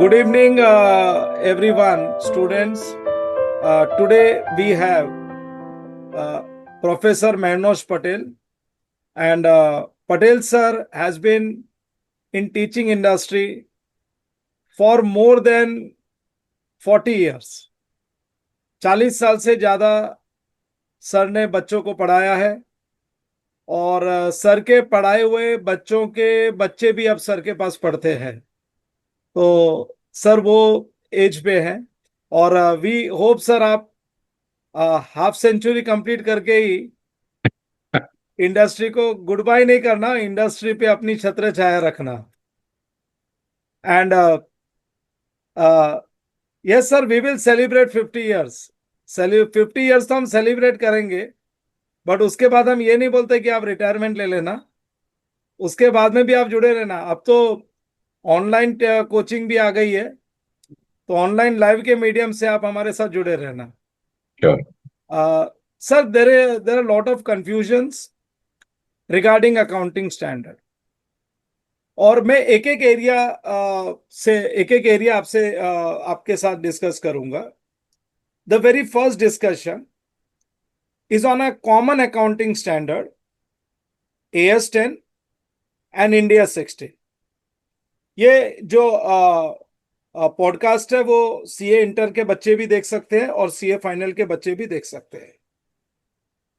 Good evening, everyone, students. Today we have uh, Professor Manoj Patel, and Patel sir has been in teaching industry for more than 40 years. 40 साल से ज्यादा sir ने बच्चों को पढ़ाया है और सर के पढ़ाए हुए बच्चों के बच्चे भी अब सर के पास पढ़ते हैं। तो सर वो एज पे हैं और वी होप सर आप हाफ सेंचुरी कंप्लीट करके ही इंडस्ट्री को गुड बाय नहीं करना, इंडस्ट्री पे अपनी छत्र छाया रखना। And yes sir, we will celebrate 50 years. 50 years तो हम सेलिब्रेट करेंगे, बट उसके बाद हम ये नहीं बोलते कि आप रिटायरमेंट ले लेना, उसके बाद में भी आप जुड़े रहना। अब तो ऑनलाइन कोचिंग भी आ गई है, तो ऑनलाइन लाइव के मीडियम से आप हमारे साथ जुड़े रहना। Sure. Sir, there are lot of confusions regarding accounting standard, और मैं एक एक एरिया आपसे आपके साथ डिस्कस करूंगा। The very first discussion is on a common accounting standard AS10 and India 16। ये जो पॉडकास्ट है वो CA इंटर के बच्चे भी देख सकते हैं और CA फाइनल के बच्चे भी देख सकते हैं।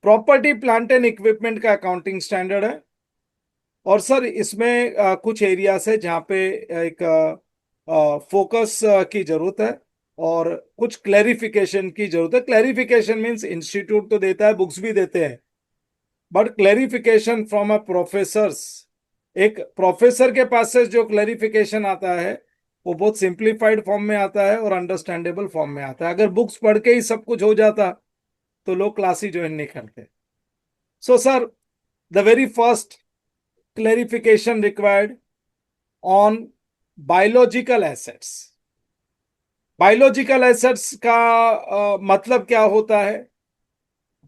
प्रॉपर्टी प्लांट एंड इक्विपमेंट का अकाउंटिंग स्टैंडर्ड है, और सर इसमें कुछ एरियाज है जहाँ पे एक फोकस की जरूरत है और कुछ क्लैरिफिकेशन की जरूरत है। क्लैरिफिकेशन मींस इंस्टीट्यूट तो देता है, बुक्स भी देते हैं, but clarification from a professors, एक प्रोफेसर के पास से जो क्लैरिफिकेशन आता है वो बहुत सिंप्लीफाइड फॉर्म में आता है और अंडरस्टैंडेबल फॉर्म में आता है। अगर बुक्स पढ़ के ही सब कुछ हो जाता तो लोग क्लास ही ज्वाइन नहीं करते। So sir, the very first clarification required on biological assets। Biological assets का मतलब क्या होता है,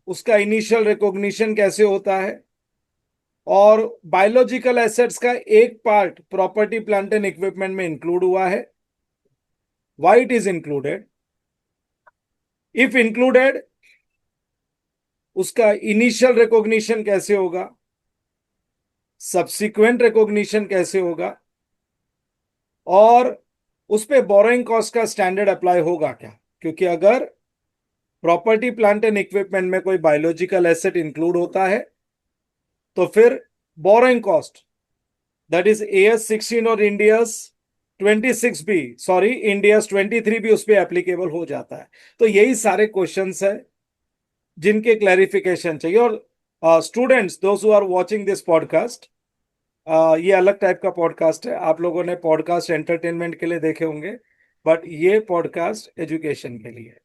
उसका इनिशियल रिकॉग्निशन कैसे होता है, और बायोलॉजिकल एसेट्स का एक part property plant and equipment में इंक्लूड हुआ है, why it is included, if included उसका इनिशियल रिकॉग्निशन कैसे होगा, सब्सिक्वेंट रिकॉग्निशन कैसे होगा, और उस पे बोरोइंग कॉस्ट का स्टैंडर्ड अप्लाई होगा क्या। क्योंकि अगर प्रॉपर्टी प्लांट एंड इक्विपमेंट में कोई बायोलॉजिकल एसेट इंक्लूड होता है तो फिर borrowing cost, that is AS16 और इंडियस 26 भी, सॉरी इंडियस 23 भी उस पर एप्लीकेबल हो जाता है। तो यही सारे क्वेश्चंस है जिनके क्लैरिफिकेशन चाहिए। और students, those who are watching this podcast, ये अलग टाइप का पॉडकास्ट है। आप लोगों ने पॉडकास्ट एंटरटेनमेंट के लिए देखे होंगे, बट ये पॉडकास्ट एजुकेशन के लिए।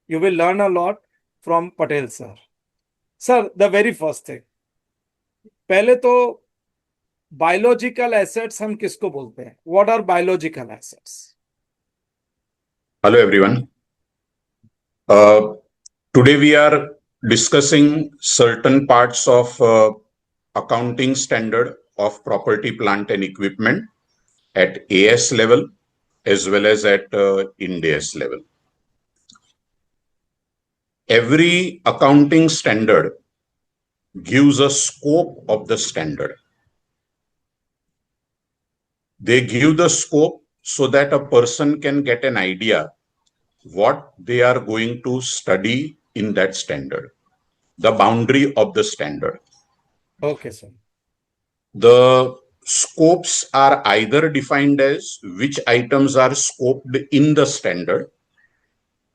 You will learn a lot from Patel sir. Sir, the very first thing, पहले तो बायोलॉजिकल एसेट्स हम किसको बोलते हैं? What are biological assets? Hello, everyone. Today we are discussing certain parts of accounting standard of property, plant and equipment at AS level as well as at Ind AS level. Every accounting standard gives a scope of the standard. They give the scope so that a person can get an idea what they are going to study in that standard, the boundary of the standard. Okay, sir. The scopes are either defined as which items are scoped in the standard,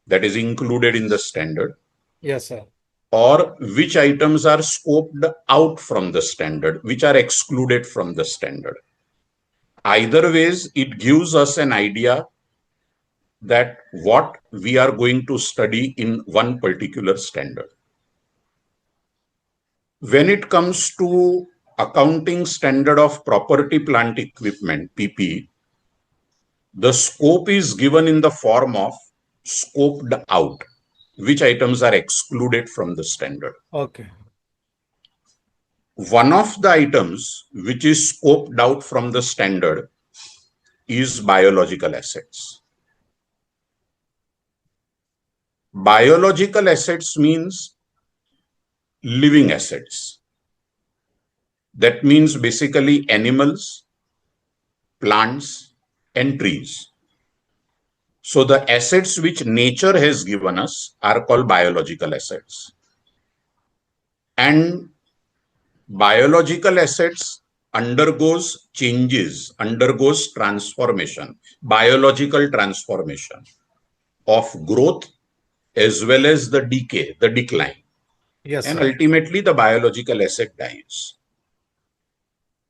that is included in the standard, Yes, sir. or which items are scoped out from the standard, which are excluded from the standard. Either ways, it gives us an idea that what we are going to study in one particular standard. When it comes to accounting standard of property, plant, equipment, PP, the scope is given in the form of scoped out, which items are excluded from the standard. Okay. One of the items which is scoped out from the standard is biological assets. Biological assets means living assets. That means basically animals, plants, and trees. So the assets which nature has given us are called biological assets. And biological assets undergoes changes, undergoes transformation, biological transformation of growth as well as the decay, the decline. Yes, And sir. ultimately the biological asset dies.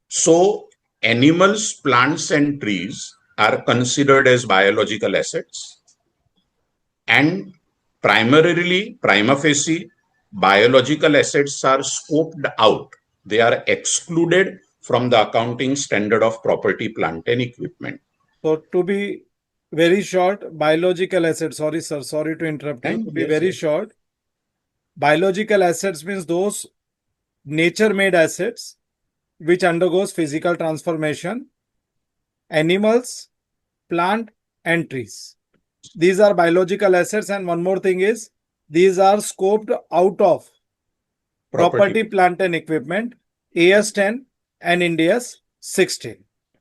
So animals, plants, and trees are considered as biological assets. And primarily, prima facie, biological assets are scoped out. They are excluded from the accounting standard of property, plant, and equipment. So to be very short, biological assets, sorry, sir, sorry to interrupt you. To be Yes, very yes. short, biological assets means those nature-made assets which undergoes physical transformation, animals, plant, and trees. These are biological assets, and one more thing is these are scoped out of property, plant, and equipment, AS 10 and Ind AS 16.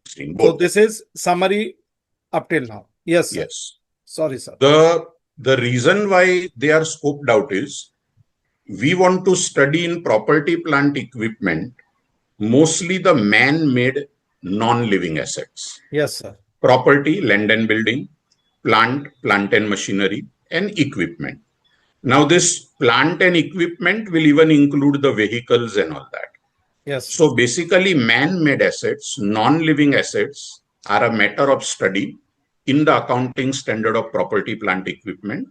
So both. this is summary up till now. Yes, sir. Yes. Sorry, sir. The reason why they are scoped out is we want to study in property, plant, equipment mostly the man-made non-living assets. Yes, sir. Property, land and building, plant, plant and machinery, and equipment. Now, this plant and equipment will even include the vehicles and all that. Yes. So basically, man-made assets, non-living assets are a matter of study in the accounting standard of property, plant, equipment.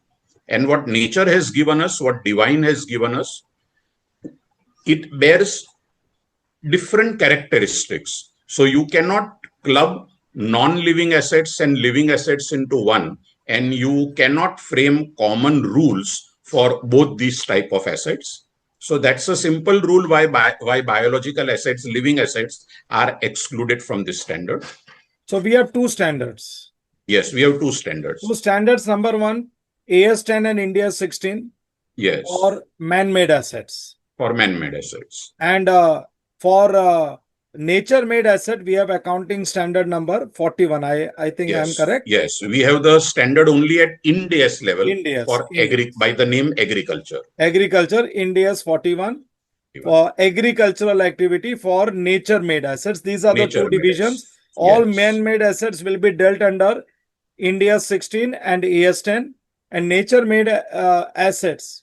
And what nature has given us, what divine has given us, it bears different characteristics. So you cannot club non-living assets and living assets into one, and you cannot frame common rules for both these type of assets. So that's a simple rule why biological assets, living assets are excluded from this standard. So we have two standards. Yes, we have two standards. So standards number one, AS 10 and Ind AS 16. Yes. For man-made assets. For man-made assets. And for nature-made asset, we have accounting standard number 41. I think Yes. I'm correct. Yes, we have the standard only at Ind AS level for by the name agriculture. Agriculture, Ind AS 41 for agricultural activity for nature-made assets. These are the two divisions. All man-made assets will be dealt under Ind AS 16 and AS 10, and nature-made assets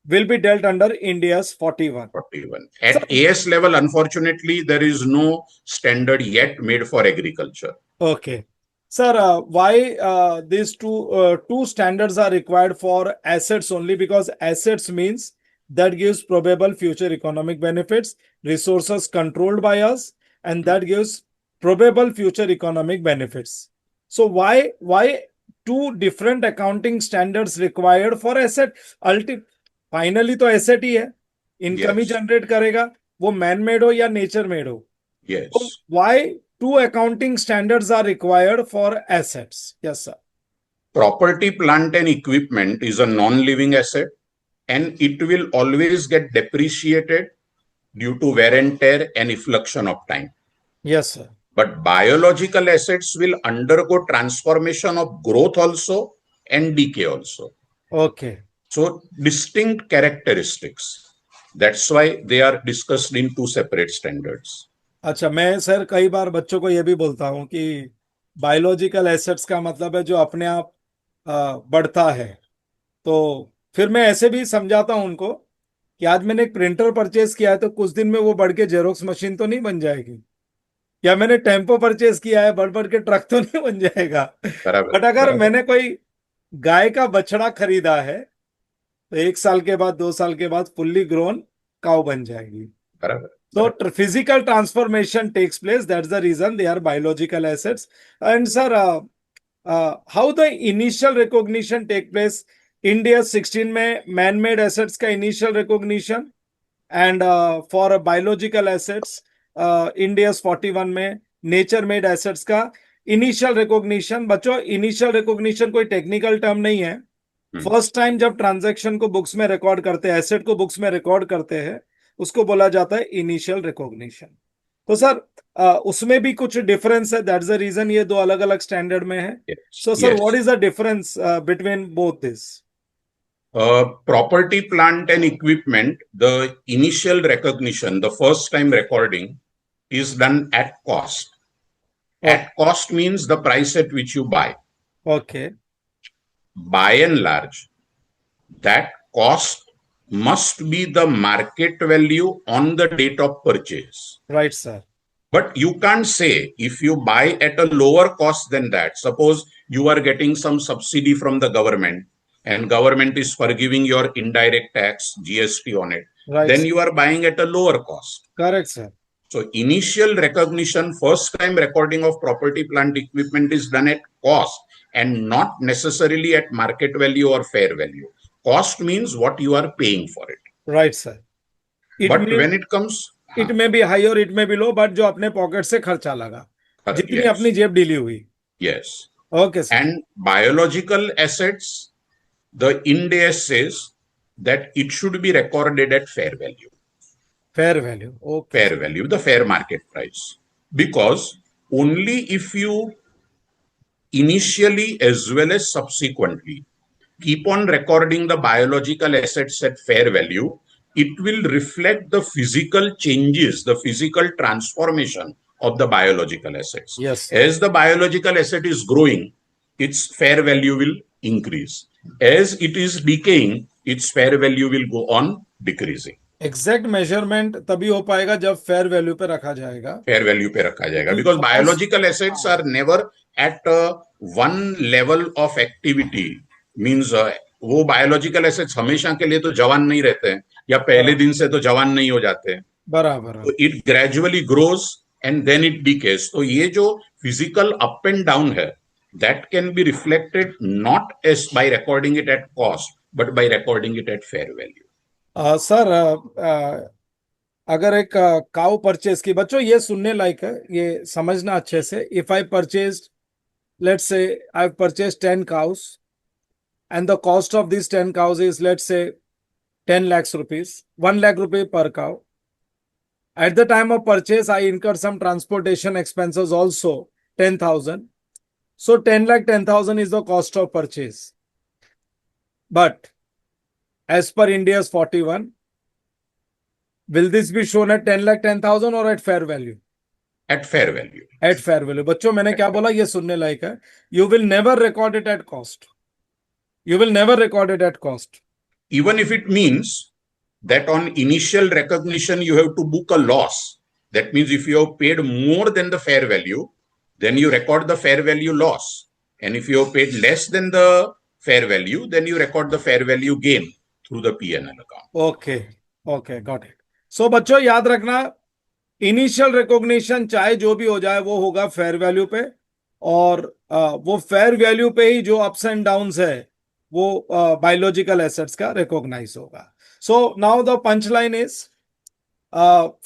will be dealt under Ind AS 41. At AS level, unfortunately, there is no standard yet made for agriculture. Okay. Sir, why these two standards are required for assets only? Because assets means that gives probable future economic benefits, resources controlled by us, and that gives probable future economic benefits. So why two different accounting standards required for asset? Finally तो asset ही है, income ही generate करेगा, वो man made हो या nature made हो. Why two accounting standards are required for assets? Yes, sir. Property, plant, and equipment is a non-living asset, and it will always get depreciated due to wear and tear and effluxion of time. Yes, sir. But biological assets will undergo transformation of growth also and decay also. Okay. So distinct characteristics. That's why they are discussed in two separate standards. अच्छा, मैं sir कई बार बच्चों को ये भी बोलता हूँ कि बायोलॉजिकल एसेट्स का मतलब है जो अपने आप बढ़ता है. तो फिर मैं ऐसे भी समझाता हूँ उनको कि आज मैंने एक प्रिंटर परचेज किया है तो कुछ दिन में वो बढ़ के जेरोक्स मशीन तो नहीं बन जाएगी, या मैंने टेम्पो परचेज किया है बढ़ के ट्रक तो नहीं बन जाएगा. बट अगर मैंने कोई गाय का बछड़ा खरीदा है तो 1 साल के बाद 2 साल के बाद फुल्ली ग्रोन काउ बन जाएगी. So physical transformation takes place. That's the reason they are biological assets. And sir, how the initial recognition take place? Ind AS 16 में man-made assets का initial recognition, and for biological assets Ind AS 41 में nature-made assets का initial recognition, बच्चों initial recognition कोई technical term नहीं है। First time जब transaction को बुक्स में रिकॉर्ड करते हैं, एसेट को बुक्स में रिकॉर्ड करते हैं, उसको बोला जाता है इनिशियल रिकॉग्निशन। तो सर उसमें भी कुछ डिफरेंस है, दैट्स द रीजन ये दो अलग अलग स्टैंडर्ड में है। Yes, so sir yes. What is the difference between both this? Property, plant, and equipment, the initial recognition, the first time recording, is done at cost. At cost means the price at which you buy. Okay. By and large, that cost must be the market value on the date of purchase. Right, sir. But you can't say if you buy at a lower cost than that, suppose you are getting some subsidy from the government and government is forgiving your indirect tax, GST on it, Right, then sir. you are buying at a lower cost. Correct, sir. So initial recognition, first time recording of property, plant, equipment is done at cost and not necessarily at market value or fair value. Cost means what you are paying for it. Right, sir. But when it comes, it में B high और it में B low, but जो अपने pocket से खर्चा लगा, जितनी yes, अपनी जेब ढीली हुई। yes. Okay, sir. And biological assets, the Ind AS says that it should be recorded at fair value. Fair value. Okay. Fair value, the fair market price. Because only if you initially as well as subsequently keep on recording the biological assets at fair value, it will reflect the physical changes, the physical transformation of the biological assets. Yes. As the biological asset is growing, its fair value will increase. As it is decaying, its fair value will go on decreasing. Exact measurement तभी हो पाएगा जब fair value पे रखा जाएगा। Fair value पे रखा जाएगा, because biological assets are never at one level of activity. Means वो बायोलॉजिकल एसेट्स हमेशा के लिए तो जवान नहीं रहते हैं, या पहले दिन से तो जवान नहीं हो जाते हैं। बराबर। तो it gradually grows and then it decays. तो ये जो फिजिकल अप एंड डाउन है, that can be reflected not as by recording it at cost but by recording it at fair value. Sir अगर एक काउ परचेज की, बच्चों ये सुनने लायक है, ये समझना अच्छे से। If I purchase, let's say I purchase 10 cows and the cost of these 10 cows is, let's say, 10 lakhs rupees, 1 lakh rupee per cow. At the time of purchase, I incur some transportation expenses also, 10,000. So 10 lakh 10,000 is the cost of purchase. But as per India's 41, will this be shown at 10 lakh 10,000 or at fair value? At fair value. At fair value. बच्चों मैंने क्या बोला, ये सुनने लायक है। You will never record it at cost. You will never record it at cost. Even if it means that on initial recognition you have to book a loss. That means if you have paid more than the fair value, then you record the fair value loss. And if you have paid less than the fair value, then you record the fair value gain through the P&L account. Okay, okay, got it. So बच्चों याद रखना, initial recognition चाहे जो भी हो जाए वो होगा फेयर वैल्यू पे, और वो फेयर वैल्यू पे ही जो अप्स एंड डाउन्स है वो बायोलॉजिकल एसेट्स का रिकॉग्नाइज होगा। So now the punch line is,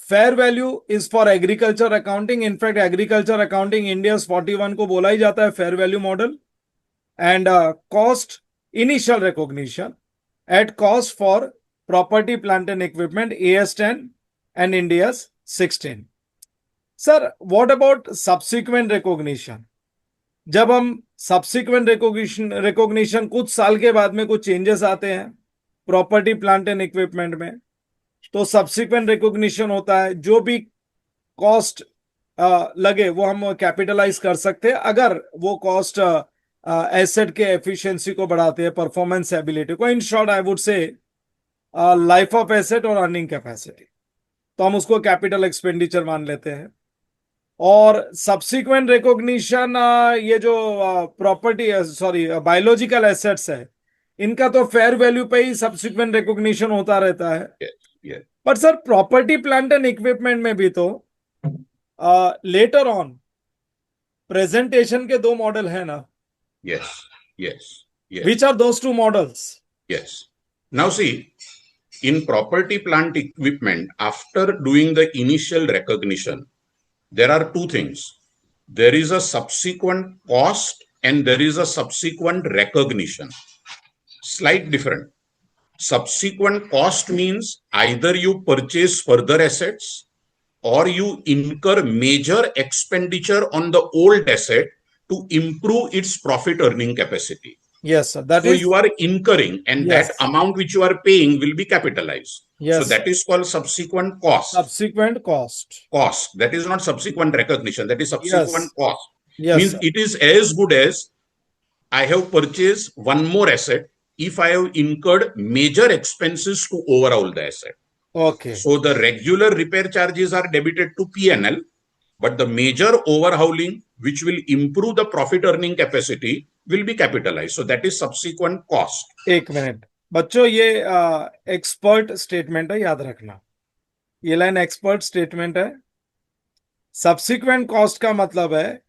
fair value is for agriculture accounting. In fact agriculture accounting India 41 को बोला ही जाता है fair value model. And cost initial recognition at cost for property plant and equipment AS 10 and India's 16. Sir, what about subsequent recognition? जब हम subsequent recognition कुछ साल के बाद में कुछ चेंजेस आते हैं प्रॉपर्टी प्लांट एंड इक्विपमेंट में, तो subsequent recognition होता है। जो भी कॉस्ट लगे वो हम कैपिटलाइज कर सकते हैं अगर वो कॉस्ट एसेट के एफिशिएंसी को बढ़ाते हैं, परफॉर्मेंस एबिलिटी को। In short I would say life of asset और अर्निंग कैपेसिटी, तो हम उसको कैपिटल एक्सपेंडिचर मान लेते हैं। और सब्सिक्वेंट रिकॉग्निशन, ये जो प्रॉपर्टी सॉरी बायोलॉजिकल एसेट्स है, इनका तो फेयर वैल्यू पे ही सब्सिक्वेंट रिकॉग्निशन होता रहता है। पर sir property plant and equipment में भी तो लेटर ऑन प्रेजेंटेशन के दो मॉडल है ना? Yes, yes, yes. Which are those two models? Yes. Now see, in property plant equipment, after doing the initial recognition, there are two things. there is a subsequent cost and there is a subsequent recognition. Slight different. Subsequent cost means either you purchase further assets or you incur major expenditure on the old asset to improve its profit earning capacity. Yes, sir. That So is you are incurring, and yes. that amount which you are paying will be capitalized. Yes. So that is called subsequent cost. Subsequent cost. Cost. That is not subsequent recognition. That is subsequent Yes. cost. Yes, Means sir. it is as good as I have purchased one more asset if I have incurred major expenses to overhaul the asset. Okay. So the regular repair charges are debited to P&L, but the major overhauling, which will improve the profit earning capacity, will be capitalized. So that is subsequent cost. एक minute बच्चों, ये expert statement है, याद रखना। ये line expert statement है। Subsequent cost का मतलब है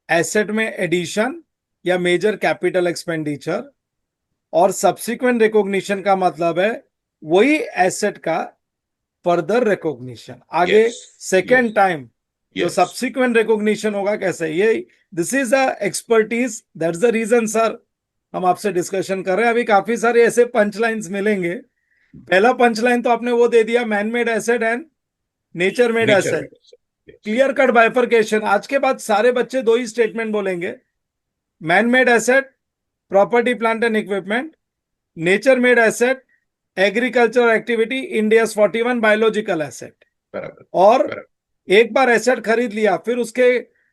एसेट में एडिशन या मेजर कैपिटल एक्सपेंडिचर, और सब्सिक्वेंट रिकॉग्निशन का मतलब है वही एसेट का फर्दर रिकॉग्निशन आगे Yes. सेकेंड टाइम जो Yes. सब्सिक्वेंट रिकॉग्निशन होगा कैसे, ये this is the expertise, that's the reason sir हम आपसे डिस्कशन कर रहे हैं। अभी काफी सारे ऐसे पंच लाइन्स मिलेंगे। पहला पंच लाइन तो आपने वो दे दिया, man made asset and nature made Nature asset, made asset. Yes. Clear cut bifurcation. आज के बाद सारे बच्चे दो ही स्टेटमेंट बोलेंगे, man made asset property plant and equipment, nature made asset agriculture activity, India's 41 biological asset. बराबर. और बराबर. एक बार एसेट खरीद लिया फिर उसके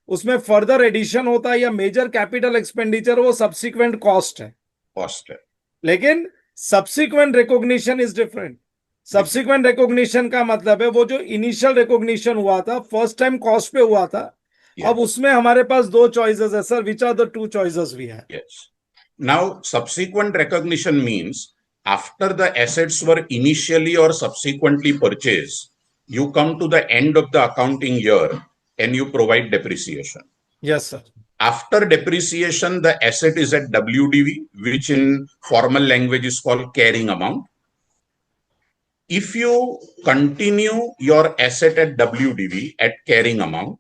उसमें फर्दर एडिशन होता है या मेजर कैपिटल एक्सपेंडिचर, वो सब्सिक्वेंट कॉस्ट है। Cost है. लेकिन subsequent recognition is different. Subsequent recognition का मतलब है वो जो इनिशियल रिकॉग्निशन हुआ था फर्स्ट टाइम कॉस्ट पे हुआ था, Yes. अब उसमें हमारे पास दो चॉइसेस है sir, which are the two choices we have? Yes. Now, subsequent recognition means after the assets were initially or subsequently purchased, you come to the end of the accounting year and you provide depreciation. Yes sir. After depreciation, the asset is at WDV, which in formal language is called carrying amount. If you continue your asset at WDV at carrying amount,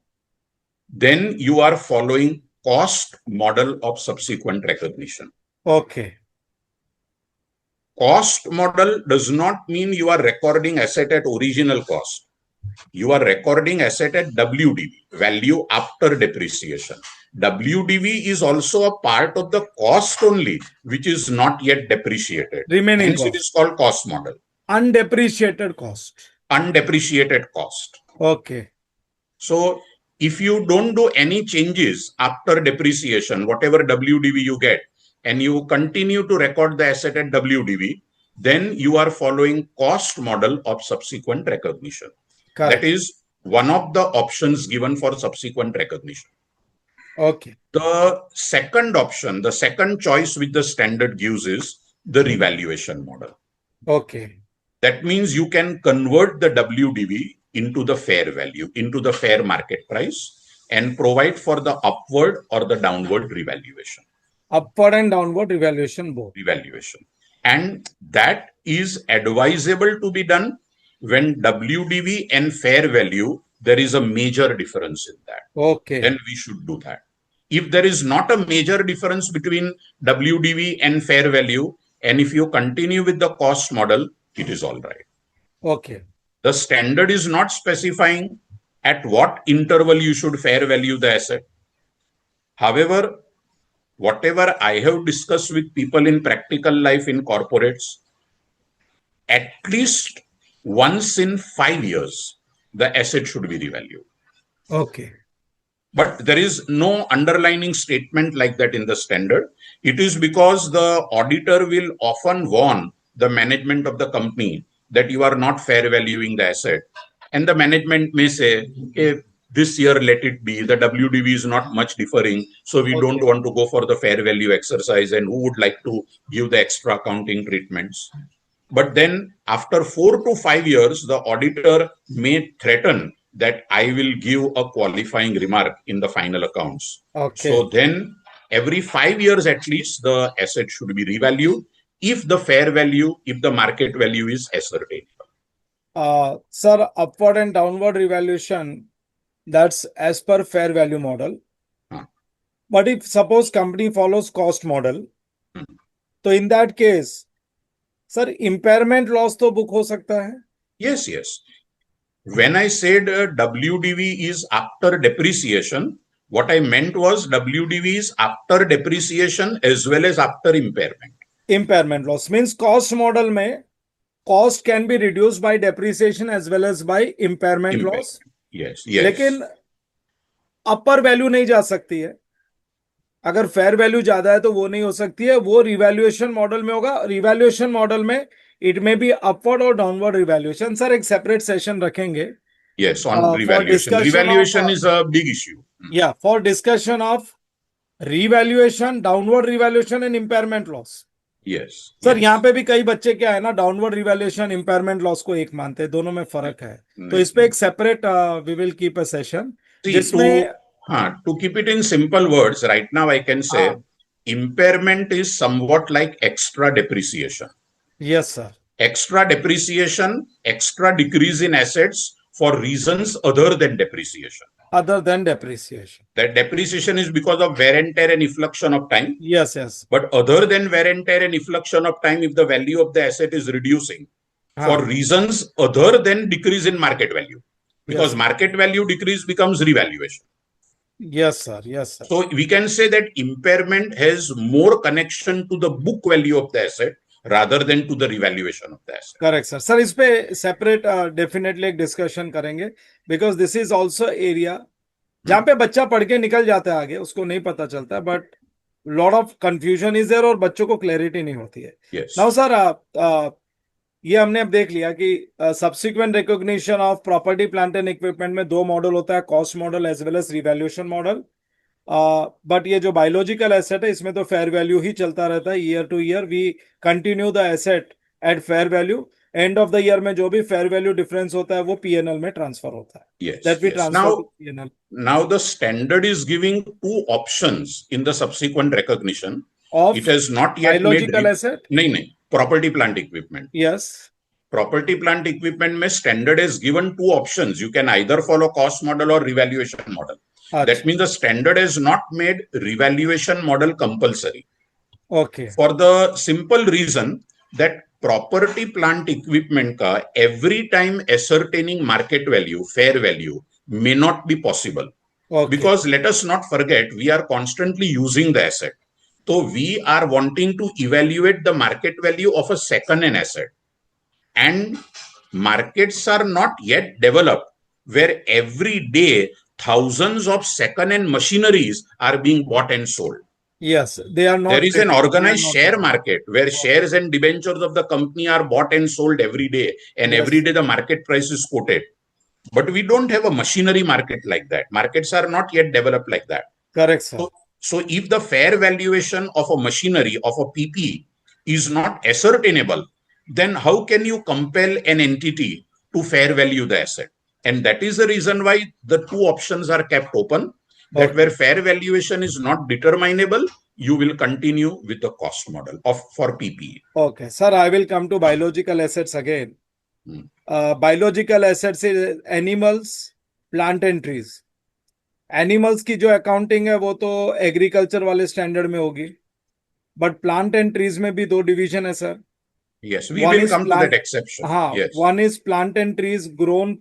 then you are following cost model of subsequent recognition. Okay. Cost model does not mean you are recording asset at original cost. You are recording asset at WDV, value after depreciation. WDV is also a part of the cost only, which is not yet depreciated. Remaining Hence, it cost. is called cost model. Undepreciated cost. Undepreciated cost. Okay. So, if you don't do any changes after depreciation, whatever WDV you get, and you continue to record the asset at WDV, then you are following cost model of subsequent recognition. That is one of the options given for subsequent recognition. Okay. The second option, the second choice which the standard gives is the revaluation model. Okay. That means you can convert the WDV into the fair value, into the fair market price, and provide for the upward or the downward revaluation. Upward and downward revaluation both. Revaluation. And that is advisable to be done when WDV and fair value, there is a major difference in that. Okay. Then we should do that. If there is not a major difference between WDV and fair value, and if you continue with the cost model, it is all right. Okay. The standard is not specifying at what interval you should fair value the asset. However, whatever I have discussed with people in practical life in corporates, at least once in 5 years, the asset should be revalued. Okay. But there is no underlining statement like that in the standard. It is because the auditor will often warn the management of the company that you are not fair valuing the asset. And the management may say, hey, this year let it be. The WDV is not much differing. So we don't want to go for the fair value exercise, and who would like to give the extra accounting treatments. But then after 4 to 5 years, the auditor may threaten that I will give a qualifying remark in the final accounts. Okay. So then every 5 years at least, the asset should be revalued if the fair value, if the market value is ascertained. Sir, upward and downward revaluation, that's as per fair value model. But if suppose company follows cost model, तो in that case, sir impairment loss तो book हो सकता है? Yes, yes. When I said WDV is after depreciation, what I meant was WDV is after depreciation as well as after impairment. Impairment loss means cost model में cost can be reduced by depreciation as well as by impairment loss. Yes, yes. लेकिन अपर value नहीं जा सकती है. अगर fair value ज्यादा है तो वो नहीं हो सकती है, वो रिवैल्यूएशन मॉडल में होगा. रिवैल्यूएशन मॉडल में इट में बी अपवर्ड और डाउनवर्ड रिवैल्यूएशन. सर एक सेपरेट सेशन रखेंगे. Yes, on For revaluation. discussion Revaluation of is a big issue. yeah, for discussion of revaluation, downward revaluation and impairment loss. Yes. Sir yes. यहाँ पे भी कई बच्चे क्या है ना, डाउनवर्ड रिवैल्यूएशन इम्पेयरमेंट लॉस को एक मानते हैं, दोनों में फर्क है. तो इस पे एक separate we will keep a session जिसमें to keep it in simple words, right now I can say impairment is somewhat like extra depreciation. Yes, sir. Extra depreciation, extra decrease in assets for reasons other than depreciation. Other than depreciation. That depreciation is because of wear and tear and effluxion of time. Yes, yes. But other than wear and tear and effluxion of time, if the value of the asset is reducing for reasons other than decrease in market value, because market value decrease becomes revaluation. Yes, sir. Yes, sir. So we can say that impairment has more connection to the book value of the asset rather than to the revaluation of the asset. Correct, sir. Sir, इस पे separate definitely एक discussion करेंगे because this is also area जहाँ पे बच्चा पढ़ के निकल जाता है आगे, उसको नहीं पता चलता, but lot of confusion is there और बच्चों को clarity नहीं होती है. Yes. Now, sir, ये हमने अब देख लिया कि subsequent recognition of property, plant and equipment में दो मॉडल होता है, cost model as well as revaluation model. But ये जो बायोलॉजिकल एसेट है इसमें तो फेयर वैल्यू ही चलता रहता है. Year to year we continue the asset at fair value. End of the year में जो भी फेयर वैल्यू डिफरेंस होता है वो पीएनएल में ट्रांसफर होता है. Yes, that we yes. Transfer to PNL. Now the standard is giving two options in the subsequent recognition. Of it has not yet biological made asset? नहीं, property plant equipment. Yes. Property plant equipment में standard is given two options. You can either follow cost model or revaluation model. That means the standard has not made revaluation model compulsory. Okay. For the simple reason that property plant equipment ka every time ascertaining market value, fair value may not be possible. Okay. Because let us not forget, we are constantly using the asset. So we are wanting to evaluate the market value of a second-hand asset. And markets are not yet developed where every day thousands of second-hand machineries are being bought and sold. Yes, they are not. There is an organized share market where shares and debentures of the company are bought and sold every day, and every day the market price is quoted. But we don't have a machinery market like that. Markets are not yet developed like that. Correct, sir. So if the fair valuation of a machinery, of a PP, is not ascertainable, then how can you compel an entity to fair value the asset? And that is the reason why the two options are kept open. That where fair valuation is not determinable, you will continue with the cost model for PPE. Okay, sir, I will come to biological assets again. Biological assets is animals, plant and trees. Animals की जो accounting है वो तो agriculture वाले standard में होगी, but plant and trees में भी दो डिवीजन है sir. Yes, we will come to that exception. हाँ, yes. One is plant and trees grown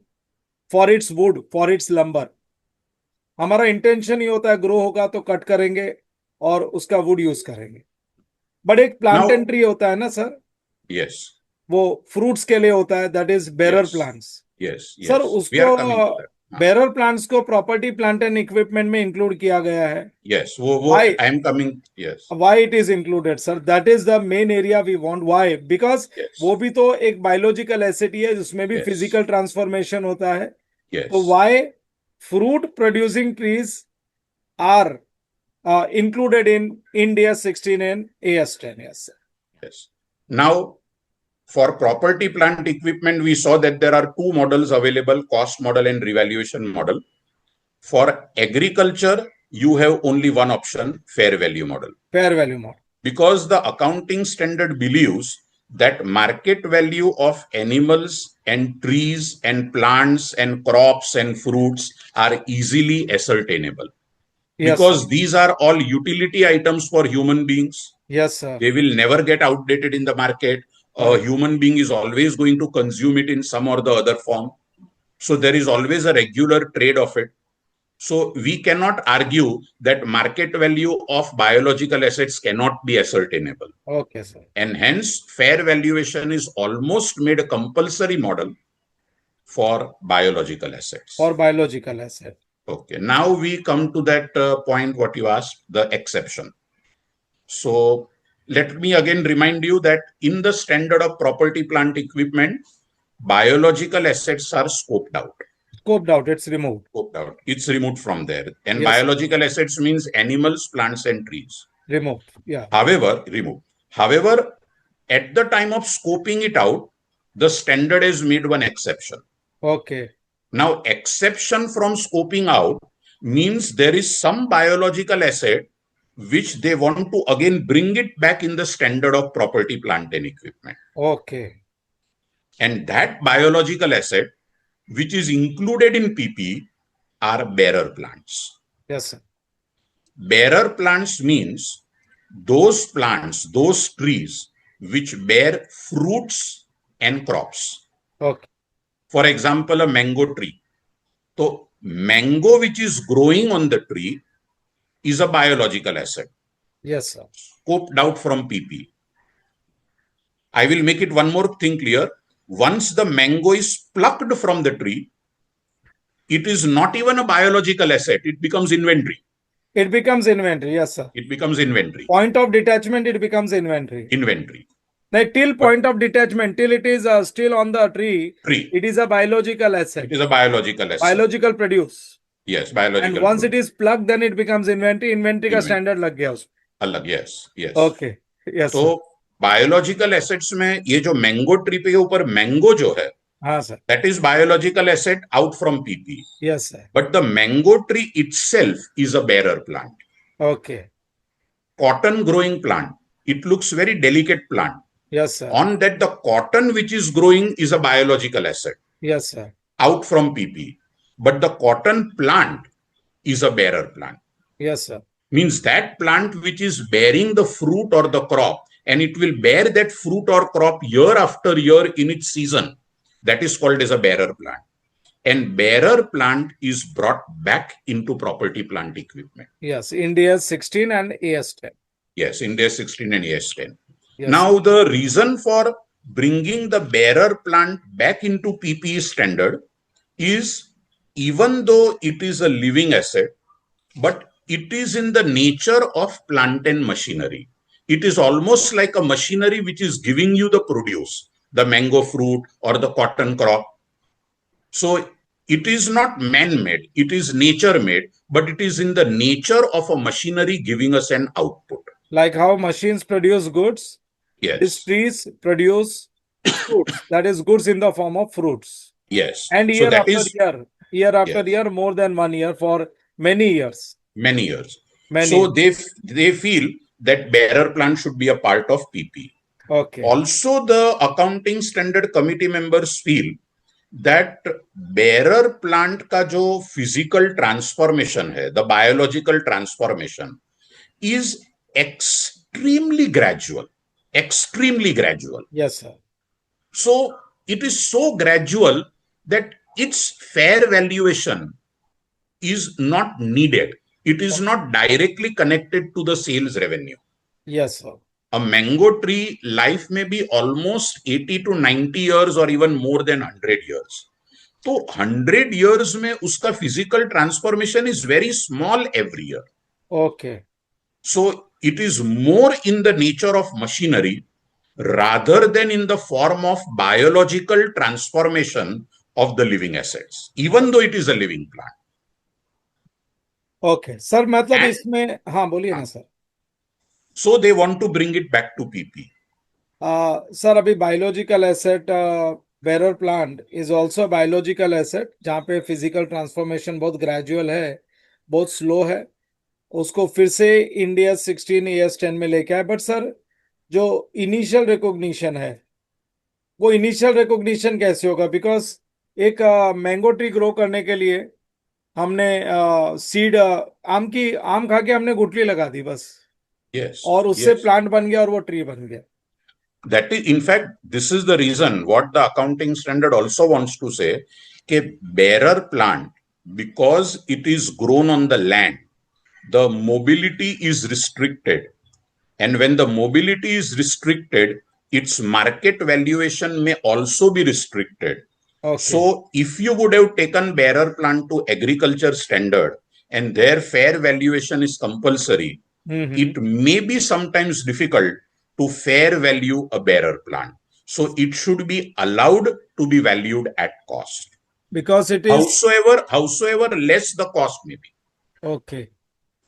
for its wood, for its lumber. हमारा इंटेंशन ही होता है ग्रो होगा तो कट करेंगे और उसका वुड यूज करेंगे. बट एक प्लांट एंड ट्री होता है ना सर. Yes. वो फ्रूट्स के लिए होता है, that is bearer plants. Yes. Sir उसको बेरर प्लांट्स को प्रॉपर्टी प्लांट एंड इक्विपमेंट में इंक्लूड किया गया है. Yes, I am coming. Yes. Why it is included, sir? That is the main area we want. Why? Because वो भी तो एक बायोलॉजिकल एसेट ही है जिसमें भी फिजिकल ट्रांसफॉर्मेशन होता है. तो why fruit producing trees are included in India 16 and AS10? Yes, sir. Yes. Now, for property plant equipment, we saw that there are two models available, cost model and revaluation model. For agriculture, you have only one option, fair value model. Fair value model. Because the accounting standard believes that market value of animals and trees and plants and crops and fruits are easily ascertainable. Yes, because sir. these are all utility items for human beings. Yes, sir. They will never get outdated in the market. A Correct. human being is always going to consume it in some or the other form. So there is always a regular trade of it. So we cannot argue that market value of biological assets cannot be ascertainable. Okay, sir. And hence, fair valuation is almost made a compulsory model for biological assets. For biological asset. Okay, now we come to that point what you asked, the exception. So let me again remind you that in the standard of property, plant, equipment, biological assets are scoped out. Scoped out. It's removed. Scoped out. It's removed from there. And Yes, sir. biological assets means animals, plants, and trees. Removed. Yeah. However, removed. However, at the time of scoping it out, the standard has made one exception. Okay. Now, exception from scoping out means there is some biological asset which they want to again bring it back in the standard of property, plant, and equipment. Okay. And that biological asset, which is included in PP, are bearer plants. Yes, sir. Bearer plants means those plants, those trees which bear fruits and crops. Okay. For example, a mango tree. So, mango which is growing on the tree is a biological asset, Yes, sir. scoped out from PP. I will make it one more thing clear. Once the mango is plucked from the tree, it is not even a biological asset. It becomes inventory. It becomes inventory. Yes, sir. It becomes inventory. Point of detachment, it becomes inventory. Inventory. Like till point of detachment, till it is still on the tree, Tree. it is a biological asset. It is a biological asset. Biological produce. Yes, biological. And once it is plugged, then it becomes inventory. Inventory का standard लग गया उसमें. अलग, yes, yes. Okay. Yes, तो sir. Biological assets में ये जो mango tree के ऊपर मैंगो जो है, हाँ, sir. that is biological asset out from PP. Yes, sir. But the mango tree itself is a bearer plant. Okay. Cotton growing plant. It looks very delicate plant. Yes, sir. On that, the cotton which is growing is a biological asset Yes, sir. out from PP. But the cotton plant is a bearer plant. Yes, sir. Means that plant which is bearing the fruit or the crop, and it will bear that fruit or crop year after year in its season. That is called as a bearer plant. And bearer plant is brought back into property, plant, equipment. Yes. India 16 and AS10. Yes, India 16 and AS10. Yes. Now, the reason for bringing the bearer plant back into PPE standard is, even though it is a living asset, but it is in the nature of plant and machinery. It is almost like a machinery which is giving you the produce, the mango fruit or the cotton crop. So it is not man-made, it is nature-made, but it is in the nature of a machinery giving us an output. Like how machines produce goods, these Yes, trees produce fruits. That is goods in the form of fruits. yes. And So year that after is year after Yes. year, more than 1 year for many years. many years. Many. So they feel that bearer plant should be a part of PP. Okay. Also, the accounting standard committee members feel that bearer plant का जो physical transformation है, the biological transformation, is extremely gradual. Extremely gradual. Yes, sir. So it is so gradual that its fair valuation is not needed. It is not directly connected to the sales revenue. Yes, sir. A mango tree life may be almost 80 to 90 years or even more than 100 years. So 100 years में उसका physical transformation is very small every year. Okay. So it is more in the nature of machinery rather than in the form of biological transformation of the living assets, even though it is a living plant. Okay. Sir मतलब And- इसमें हाँ बोलिए ना sir. So they want to bring it back to PP. Sir अभी biological asset bearer plant is also biological asset जहाँ पे physical transformation बहुत gradual है, बहुत स्लो है. उसको फिर से इंडिया 16 AS10 में लेके आए. बट सर जो इनिशियल रिकॉग्निशन है वो इनिशियल रिकॉग्निशन कैसे होगा? बिकॉज एक मैंगो ट्री ग्रो करने के लिए हमने सीड आम खा के हमने गुठली लगा दी बस, Yes, और उससे yes. प्लांट बन गया और वो ट्री बन गया। That is, in fact, this is the reason what the accounting standard also wants to say, कि bearer plant, because it is grown on the land, the mobility is restricted. And when the mobility is restricted, its market valuation may also be restricted. Okay. So if you would have taken bearer plant to agriculture standard and their fair valuation is compulsory, hmm. it may be sometimes difficult to fair value a bearer plant. So it should be allowed to be valued at cost. Because it is Howsoever less the cost may be. Okay,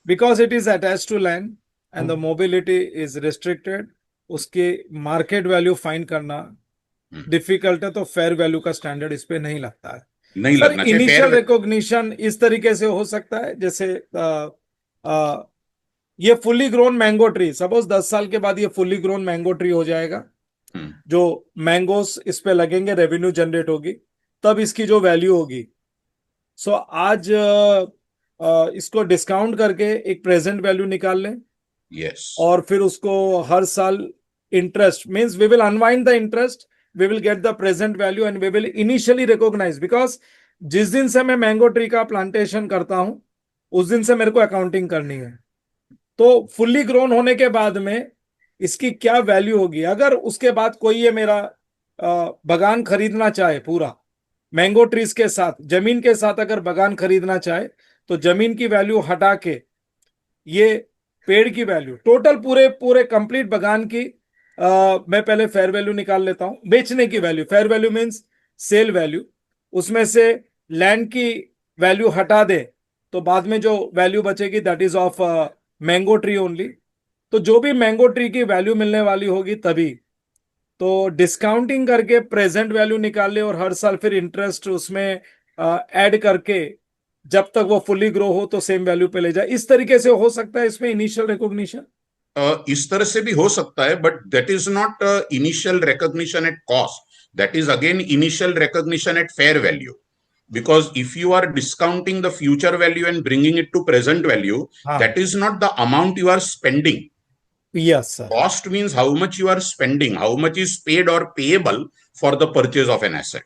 because it is attach to land and the mobility is restricted, उसकी market value find करना difficult है, तो fair value का standard इस पे नहीं लगता है। नहीं सर लगना चाहिए इनिशियल फेयर। रिकॉग्निशन इस तरीके से हो सकता है, जैसे आ, ये fully grown mango tree, suppose 10 साल के बाद ये फुल्ली ग्रोन मैंगो ट्री हो जाएगा, जो मैंगोस इस पे लगेंगे, रेवेन्यू जनरेट होगी, तब इसकी जो वैल्यू होगी। सो आज इसको डिस्काउंट करके एक प्रेजेंट वैल्यू निकाल लें, Yes. और फिर उसको हर साल interest means we will unwind the interest, we will get the present value and we will initially recognise, because जिस दिन से मैं मैंगो ट्री का प्लांटेशन करता हूं उस दिन से मेरे को अकाउंटिंग करनी है। तो फुल्ली ग्रोन होने के बाद में इसकी क्या वैल्यू होगी, अगर उसके बाद कोई ये मेरा बागान खरीदना चाहे, पूरा मैंगो ट्रीज के साथ, जमीन के साथ अगर बागान खरीदना चाहे, तो जमीन की वैल्यू हटा के ये पेड़ की वैल्यू टोटल पूरे पूरे कंप्लीट बागान की मैं पहले फेयर वैल्यू निकाल लेता हूं, बेचने की value, fair value means sale value, उसमें से लैंड की वैल्यू हटा दे, तो बाद में जो वैल्यू बचेगी that is of mango tree only. तो जो भी मैंगो ट्री की वैल्यू मिलने वाली होगी तभी, तो डिस्काउंटिंग करके प्रेजेंट वैल्यू निकाल ले, और हर साल फिर इंटरेस्ट उसमें ऐड करके जब तक वो फुल्ली ग्रो हो तो सेम वैल्यू पे ले जाए। इस तरीके से हो सकता है इसमें इनिशियल रिकॉग्निशन। इस तरह से भी हो सकता है, but that is not initial recognition at cost, that is again initial recognition eight fair value. Because if you are discounting the future value and bringing it to present value, हाँ, that is not the amount you are spending. Yes sir. Cost means how much you are spending, how much is paid or payable for the purchase of an asset.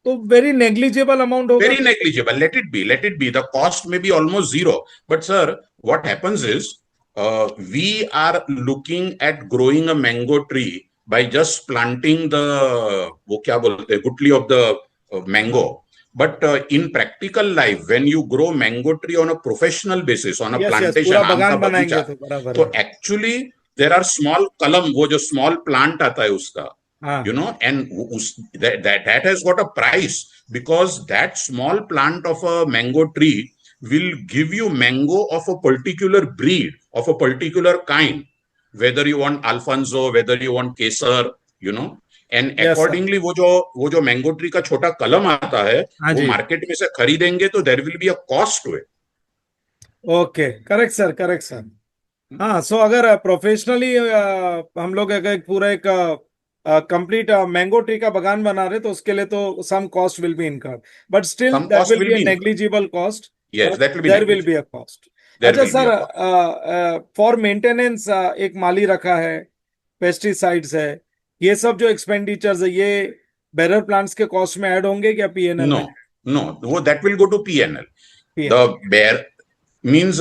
तो very negligible amount होगा। Very negligible. Let it be. Let it be. The cost may be almost zero. But sir, what happens is we are looking at growing a mango tree by just planting the वो क्या बोलते हैं गुठली of the mango. But in practical life, when you grow mango tree on a professional basis, on a yes yes, plantation, पूरा आम का बागान बनाएंगे बगीचा, तो बराबर तो है। actually there are small कलम, वो जो small plant आता है उसका, हाँ, and that has got a price, because that small plant of a mango tree will give you mango of a particular breed, of a particular kind, whether you want Alfonso, whether you want Kesar, and yes sir. accordingly वो जो mango tree का छोटा कलम आता है, हाँ वो जी। Market में से खरीदेंगे तो there will be a cost to it. Okay, correct sir, correct sir. हाँ, सो अगर प्रोफेशनली हम लोग अगर पूरा एक कंप्लीट मैंगो ट्री का बागान बना रहे, तो उसके लिए तो some cost will be incurred, but still Some that cost will will be a be incurred. Negligible cost, Yes, but that will be there will be negligible. A cost. There अच्छा will be sir, a cost. For maintenance एक माली रखा है, pesticides है, ये सब जो expenditures है, ये बेरर प्लांट्स के कॉस्ट में ऐड होंगे क्या पीएनएल में? No, that will go to PNL. PNL. The bear means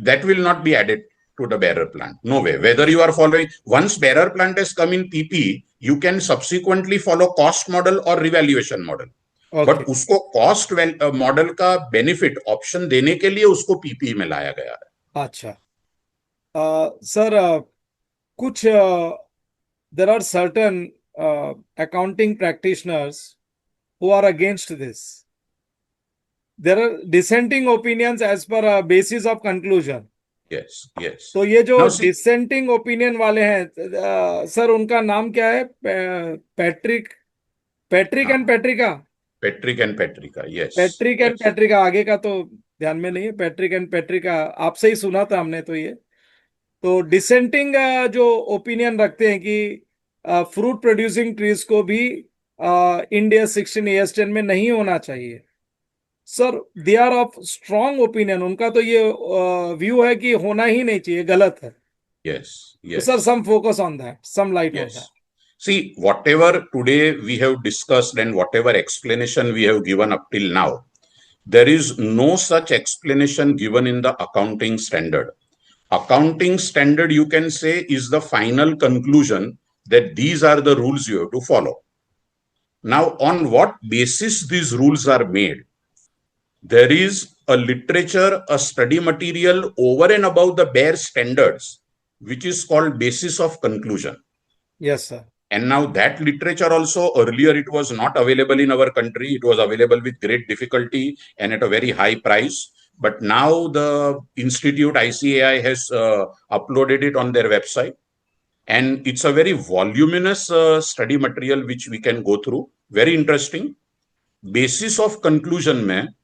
that will not be added to the bearer plant. No way. Whether you are following, once bearer plant has come in PP, you can subsequently follow cost model or revaluation model. Okay. But उसको cost model का benefit option देने के लिए उसको PP में लाया गया है. अच्छा सर, कुछ there are certain accounting practitioners who are against this. There are dissenting opinions as per a basis of conclusion. Yes. तो ये जो Now see, डिसेंटिंग ओपिनियन वाले हैं, सर उनका नाम क्या है? Patrick, Patrick and Patricia, Patrick and Patrica. Patrick and Yes. Patricia, आगे का तो ध्यान में नहीं है। पैट्रिक एंड पैट्रिका आपसे ही सुना था हमने तो ये। तो डिसेंटिंग जो ओपिनियन रखते हैं कि फ्रूट प्रोड्यूसिंग ट्रीज को भी इंडिया 16 ES10 में नहीं होना चाहिए। Sir they are of strong opinion, उनका तो ये व्यू है कि होना ही नहीं चाहिए, गलत है। Yes, तो sir yes, some focus on that, some light on that. yes. See, whatever today we have discussed and whatever explanation we have given up till now, there is no such explanation given in the accounting standard. Accounting standard, you can say, is the final conclusion that these are the rules you have to follow. Now, on what basis these rules are made? There is a literature, a study material over and above the bare standards, which is called basis of conclusion. Yes sir. And now that literature also, earlier it was not available in our country. It was available with great difficulty and at a very high price. But now the Institute ICAI has uploaded it on their website. And it's a very voluminous study material which we can go through. Very interesting. Basis of conclusion mein,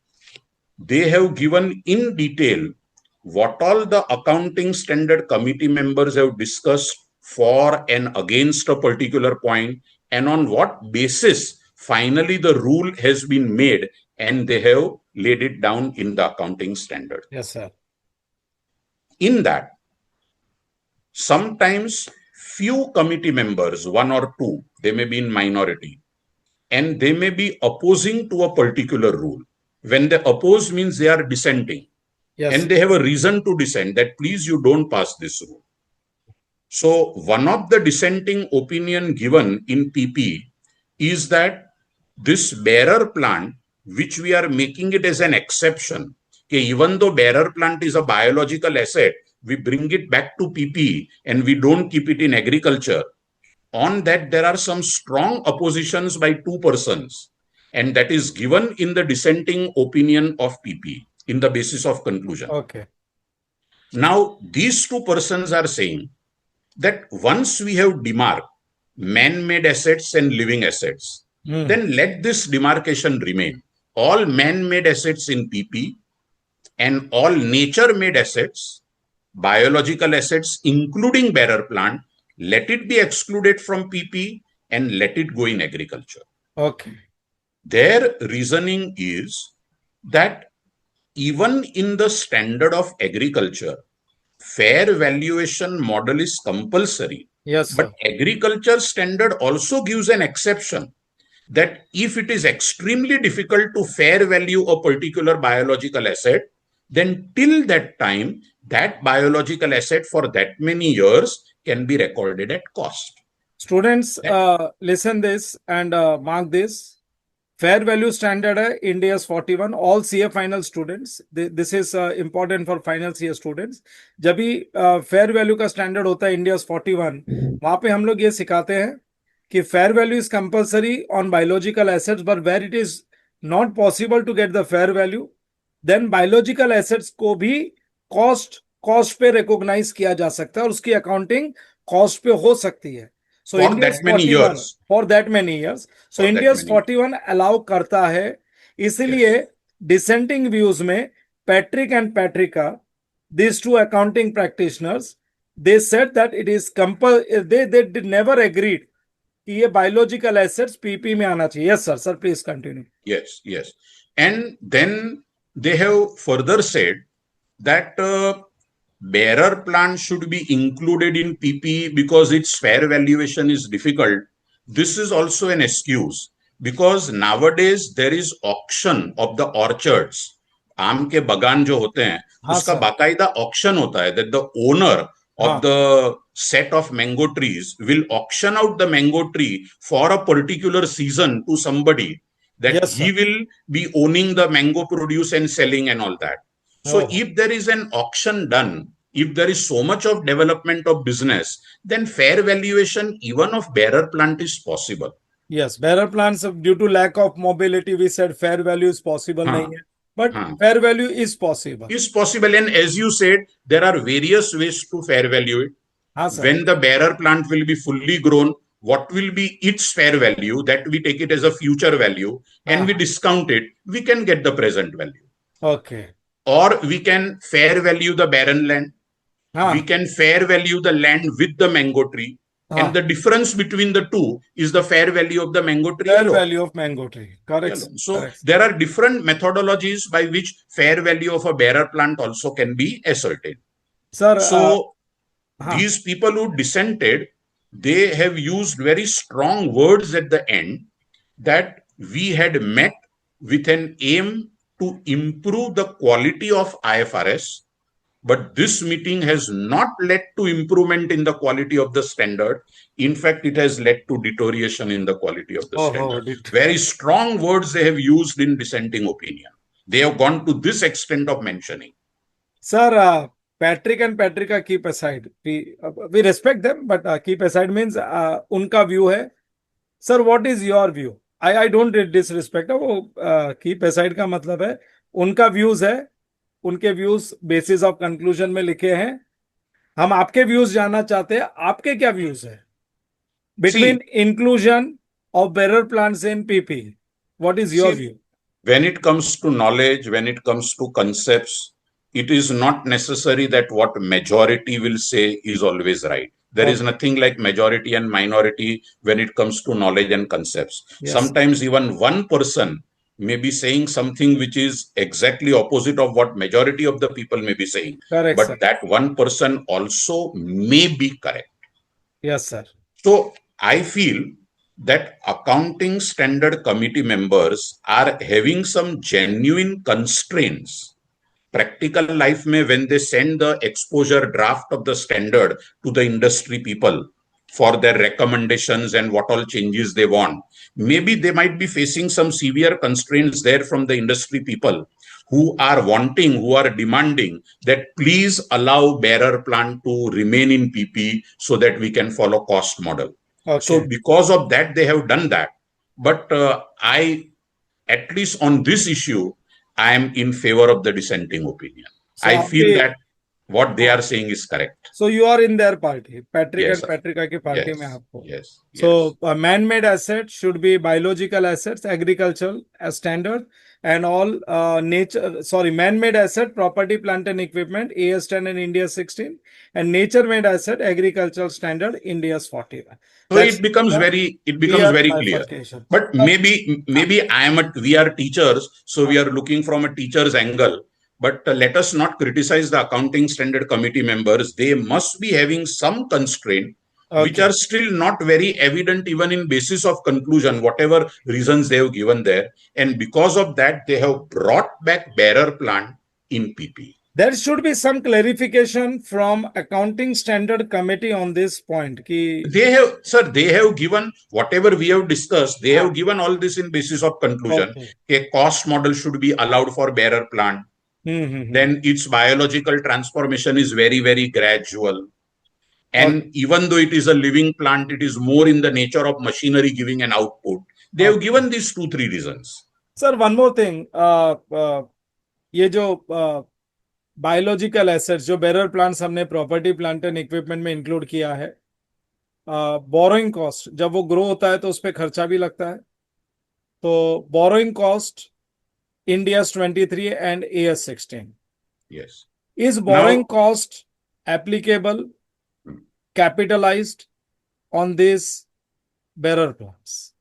they have given in detail what all the accounting standard committee members have discussed for and against a particular point, and on what basis finally the rule has been made and they have laid it down in the accounting standard. Yes sir. In that, sometimes few committee members, one or two, they may be in minority, and they may be opposing to a particular rule. When they oppose means they are dissenting. Yes And they have a reason to dissent, that please you don't pass this rule. So one of the dissenting opinion given in PP is that this bearer plant, which we are making it as an exception, okay, even though bearer plant is a biological asset, we bring it back to PP and we don't keep it in agriculture. On that, there are some strong oppositions by two persons, and that is given in the dissenting opinion of PP in the basis of conclusion. Okay. Now, these two persons are saying that once we have demarked man-made assets and living assets, then let this demarcation remain. All man-made assets in PP and all nature-made assets, biological assets, including bearer plant, let it be excluded from PP and let it go in agriculture. Okay. Their reasoning is that even in the standard of agriculture, fair valuation model is compulsory. Yes But sir. agriculture standard also gives an exception that if it is extremely difficult to fair value a particular biological asset, then till that time, that biological asset for that many years can be recorded at cost. Students listen this and mark this. Fair value standard है India 41, all CA final students, this is important for final CA students. जब भी fair value का standard होता है India 41, वहां पे हम लोग ये सिखाते हैं कि fair value is compulsory on biological assets, but where it is not possible to get the fair value, then biological assets को भी कॉस्ट पे रिकॉग्नाइज किया जा सकता है और उसकी अकाउंटिंग कॉस्ट पे हो सकती है। So For India's that many 41 years. for that many years. So For that India's many 41 allow करता है। इसलिए डिसेंटिंग व्यूज में Patrick and Patricia, these two accounting practitioners, they said that it is they did never agreed कि ये biological assets PP में आना चाहिए। Yes sir, sir please continue. Yes, yes. And then they have further said that bearer plant should be included in PP because its fair valuation is difficult. This is also an excuse because nowadays there is auction of the orchards. आम के बगान जो होते हैं उसका बाकायदा auction होता है, that the owner of the set of mango trees will auction out the mango tree for a particular season to somebody, that Yes, he will be owning the mango produce and selling and all that. So if there is an auction done, if there is so much of development of business, then fair valuation even of bearer plant is possible. Yes, bearer plants, due to lack of mobility, we said fair value is possible नहीं है, but fair value is possible. Is possible, and as you said, there are various ways to fair value it. When the bearer plant will be fully grown, what will be its fair value, that we take it as a future value and we discount it, we can get the present value. Okay. Or we can fair value the barren land. We can fair value the land with the mango tree. And the difference between the two is the fair value of the mango tree fair alone. value of mango tree. Correct. Alone. So Correct. there are different methodologies by which fair value of a bearer plant also can be ascertained. Sir, So हाँ, these people who dissented, they have used very strong words at the end that we had met with an aim to improve the quality of IFRS, but this meeting has not led to improvement in the quality of the standard. In fact, it has led to deterioration in the quality of the standard. Very strong words they have used in dissenting opinion. They have gone to this extent of mentioning. Sir, Patrick and Patrica keep aside. We respect them, but keep aside means उनका view है. Sir, what is your view? I don't disrespect. वो keep aside का मतलब है उनका views है, उनके views basis of conclusion में लिखे हैं. हम आपके views जानना चाहते हैं. आपके क्या views है? Between inclusion of bearer plants in PP. What is your view? When it comes to knowledge, when it comes to concepts, it is not necessary that what majority will say is always right. There is nothing like majority and minority when it comes to knowledge and concepts. Yes. Sometimes even one person may be saying something which is exactly opposite of what majority of the people may be saying. Correct, but sir. that one person also may be correct. Yes, sir. So I feel that accounting standard committee members are having some genuine constraints. Practical life may, when they send the exposure draft of the standard to the industry people for their recommendations and what all changes they want, maybe they might be facing some severe constraints there from the industry people who are wanting, who are demanding that please allow bearer plant to remain in PP so that we can follow cost model. Okay. So because of that, they have done that. But I, at least on this issue, I am in favor of the dissenting opinion. So I feel that what they are saying is correct. So you are in their party, Patrick and Patrica की party में आपको. Yes. So man-made assets should be biological assets, agricultural standard, and all man-made asset, property, plant and equipment, AS10 and India 16, and nature-made asset, agricultural standard, India's 41. So it becomes very clear. But maybe we are teachers, so we are looking from a teacher's angle. But let us not criticize the accounting standard committee members. They must be having some constraint, which are still not very evident even in basis of conclusion, whatever reasons they have given there. And because of that, they have brought back bearer plant in PP. There should be some clarification from accounting standard committee on this point. They have given whatever we have discussed. They have given all this in basis of conclusion. A cost model should be allowed for bearer plant. Then its biological transformation is very, very gradual. And even though it is a living plant, it is more in the nature of machinery giving an output. They have given these 2-3 reasons. Sir, one more thing. ये जो biological assets जो bearer plants हमने property plant and equipment में include किया है, borrowing cost जब वो grow होता है तो उस पर खर्चा भी लगता है. तो borrowing cost India's 23 and AS 16. Yes. Is borrowing cost applicable, capitalized on these bearer plants?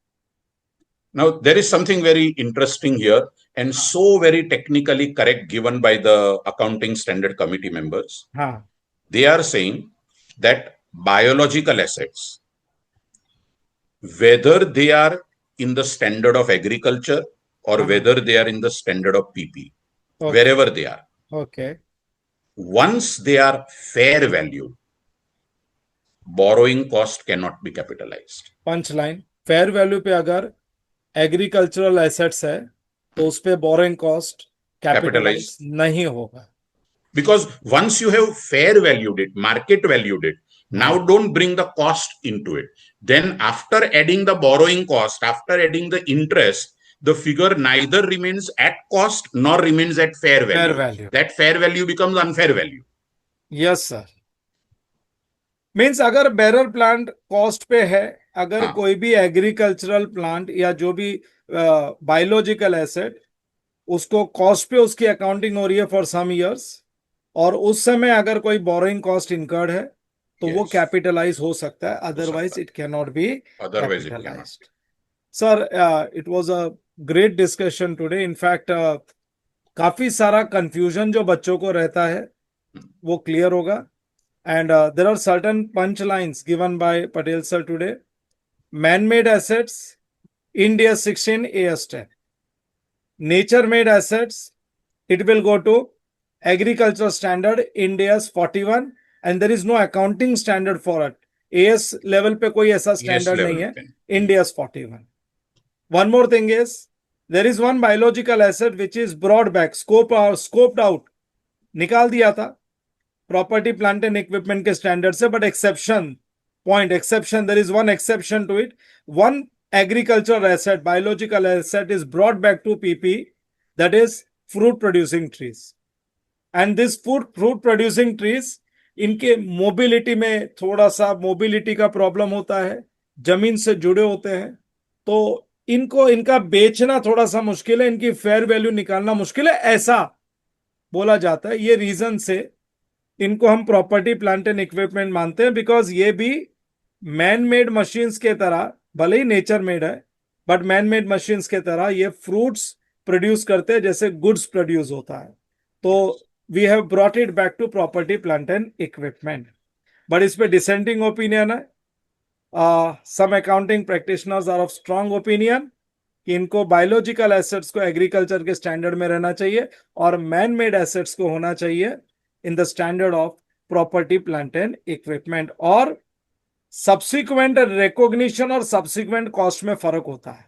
Now, there is something very interesting here and so very technically correct given by the accounting standard committee members. They are saying that biological assets, whether they are in the standard of agriculture or whether they are in the standard of PP, wherever they are. Once they are fair value, borrowing cost cannot be capitalized. Punchline, fair value पे अगर agricultural assets है, तो उस पे borrowing cost capitalized नहीं होगा. Because once you have fair valued it, market valued it, now don't bring the cost into it. Then after adding the borrowing cost, after adding the interest, the figure neither remains at cost nor remains at fair value. That fair value becomes unfair value. Yes, sir. Means अगर bearer plant cost पे है, अगर कोई भी agricultural plant या जो भी biological asset, उसको cost पे उसकी accounting हो रही है for some years, और उस समय अगर कोई borrowing cost incurred है, तो वो Yes. कैपिटलाइज हो सकता है, हो अदरवाइज सकता इट कैन नॉट बी है, otherwise it cannot capitalised. be. Sir, it was a great discussion today. In fact काफी सारा कंफ्यूजन जो बच्चों को रहता है वो क्लियर होगा. And there are certain punch lines given by Patel sir today. Man made assets, India 16, AS 10. Nature made assets, it will go to agriculture standard, India's 41, and there is no accounting standard for it. AS level पे कोई ऐसा Yes, standard level नहीं है. पे. India's 41. One more thing is, there is one biological asset which is brought back, scoped out, निकाल दिया था property, plant and equipment के standard से, but exception, there is one exception to it. One agricultural asset, biological asset is brought back to PP, that is fruit producing trees. And this fruit producing trees, इनके mobility में थोड़ा सा mobility का problem होता है, जमीन से जुड़े होते हैं, तो इनको इनका बेचना थोड़ा सा मुश्किल है, इनकी फेयर वैल्यू निकालना मुश्किल है, ऐसा बोला जाता है. ये रीजन से इनको हम प्रॉपर्टी, प्लांट एंड इक्विपमेंट मानते हैं, बिकॉज ये भी मैन मेड मशीन्स के तरह, भले ही नेचर मेड है, बट मैन मेड मशीन्स के तरह ये फ्रूट्स प्रोड्यूस करते हैं जैसे गुड्स प्रोड्यूस होता है. तो we have brought it back to property, plant and equipment. But इस पे डिसेंटिंग ओपिनियन है. Some accounting practitioners are of strong opinion कि इनको बायोलॉजिकल एसेट्स को एग्रीकल्चर के स्टैंडर्ड में रहना चाहिए और मैन मेड एसेट्स को होना चाहिए in the standard of property, plant and equipment. और सब्सिक्वेंट रिकॉग्निशन और सब्सिक्वेंट कॉस्ट में फर्क होता है.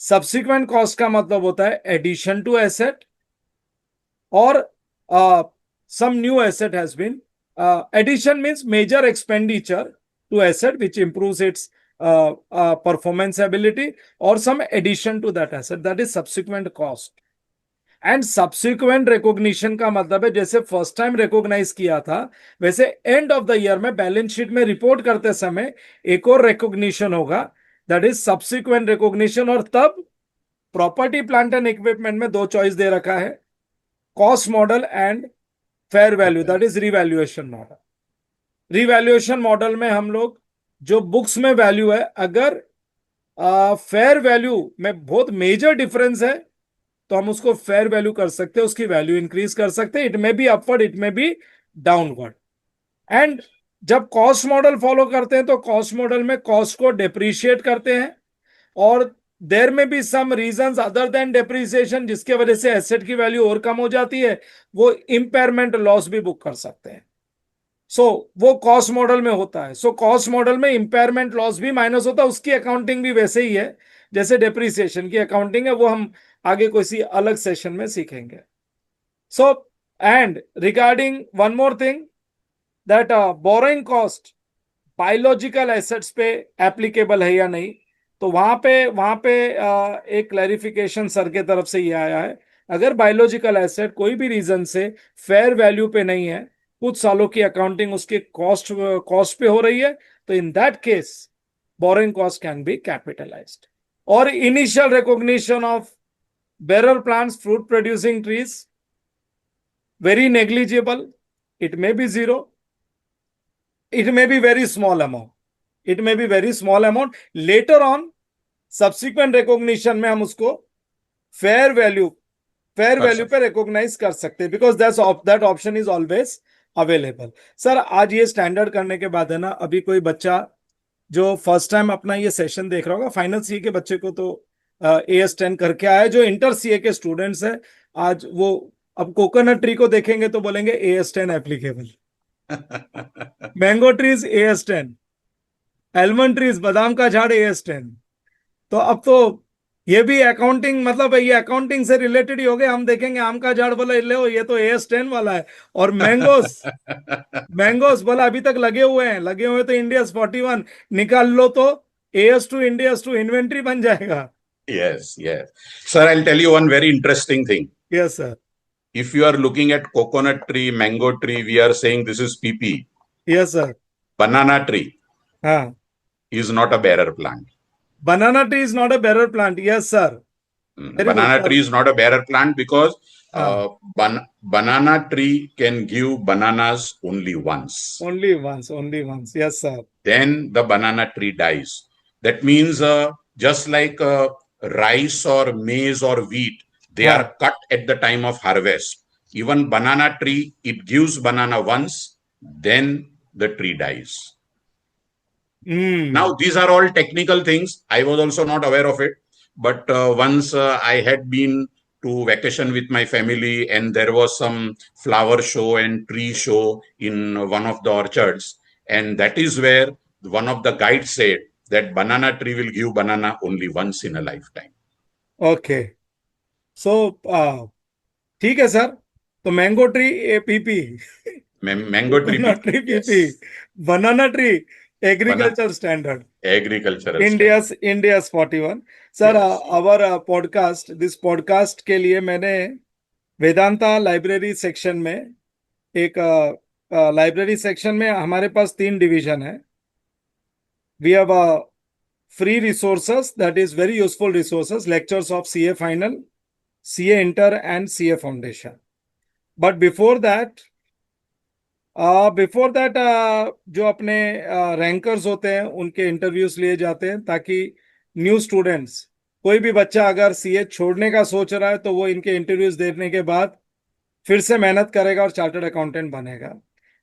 सब्सिक्वेंट कॉस्ट का मतलब होता है एडिशन टू एसेट, और some new asset has been, addition means major expenditure to asset which improves its performance ability, or some addition to that asset, that is subsequent cost. And subsequent recognition का मतलब है जैसे first time recognise किया था, वैसे and of the year में balance sheet में report करते समय एक और रिकॉग्निशन होगा, दैट इज सब्सिक्वेंट रिकॉग्निशन. और तब प्रॉपर्टी, प्लांट एंड इक्विपमेंट में दो चॉइस दे रखा है, cost model and fair value, that is revaluation model. Revaluation model में हम लोग जो बुक्स में वैल्यू है, अगर फेयर वैल्यू में बहुत मेजर डिफरेंस है तो हम उसको फेयर वैल्यू कर सकते हैं, उसकी वैल्यू इंक्रीज कर सकते हैं. It may be upward, it may be downward. And जब कॉस्ट मॉडल फॉलो करते हैं तो कॉस्ट मॉडल में कॉस्ट को डेप्रिशिएट करते हैं, और there may be some reasons other than depreciation जिसके वजह से एसेट की वैल्यू और कम हो जाती है, वो इंपेयरमेंट लॉस भी बुक कर सकते हैं. सो वो कॉस्ट मॉडल में होता है. सो कॉस्ट मॉडल में इंपेयरमेंट लॉस भी माइनस होता है, उसकी अकाउंटिंग भी वैसे ही है जैसे डेप्रिसिएशन की अकाउंटिंग है, वो हम आगे किसी अलग सेशन में सीखेंगे. So and regarding one more thing, that borrowing cost biological assets पे एप्लीकेबल है या नहीं, तो वहां पे एक क्लैरिफिकेशन सर के तरफ से ये आया है, अगर बायोलॉजिकल एसेट कोई भी रीजन से फेयर वैल्यू पे नहीं है, कुछ सालों की अकाउंटिंग उसके कॉस्ट पे हो रही है, तो in that case borrowing cost can be capitalised. और initial recognition of bearer plants, fruit producing trees, very negligible, it may be zero, it may be very small amount, it may be very small amount. Later on subsequent recognition में हम उसको fair value पे recognize कर सकते हैं, because that option is always available. Sir, आज ये standard करने के बाद है ना, अभी कोई बच्चा जो फर्स्ट टाइम अपना ये सेशन देख रहा होगा, फाइनल सीए के बच्चे को तो AS 10 करके आया, जो इंटर सीए के स्टूडेंट्स हैं आज वो अब कोकोनट ट्री को देखेंगे तो बोलेंगे AS 10 applicable, mango trees AS 10, almond trees बादाम का झाड़ AS 10. तो अब तो ये भी अकाउंटिंग, मतलब ये अकाउंटिंग से रिलेटेड ही हो गए. हम देखेंगे आम का झाड़, बोला ले ये तो AS 10 वाला है, और मैंगोस बोला अभी तक लगे हुए तो इंडियाज 41 निकाल लो तो AS 2 इंडियाज 2 इन्वेंट्री बन जाएगा. Yes, yes. Sir, I'll tell you one very interesting thing. Yes, sir. If you are looking at coconut tree, mango tree, we are saying this is PP. Yes, sir. Banana tree हाँ. is not a bearer plant. Banana tree is not a bearer plant. Yes, sir. Very Banana good, tree is not a bearer plant because हाँ, banana tree can give bananas only once. only once, yes sir. Then the banana tree dies. That means just like rice or maize or wheat, they हाँ. are cut at the time of harvest. Even banana tree, it gives banana once, then the tree dies. Hmm. Now, these are all technical things. I was also not aware of it. But once I had been to vacation with my family, and there was some flower show and tree show in one of the orchards. And that is where one of the guides said that banana tree will give banana only once in a lifetime. Okay. So ठीक है sir. तो mango tree a PP, Mango tree coconut PP, tree PP, yes. Banana tree Banana agriculture standard. agricultural standard. India's 41. Sir, Yes. Our podcast, this podcast के लिए मैंने Vedanta library section में एक library section में हमारे पास 3 डिवीजन है. We have free resources, that is very useful resources, lectures of CA final, CA inter and CA foundation. But before that जो अपने रैंकर्स होते हैं उनके इंटरव्यूज लिए जाते हैं, ताकि न्यू स्टूडेंट्स, कोई भी बच्चा अगर सीए छोड़ने का सोच रहा है तो वो इनके इंटरव्यूज देखने के बाद फिर से मेहनत करेगा और चार्टर्ड अकाउंटेंट बनेगा.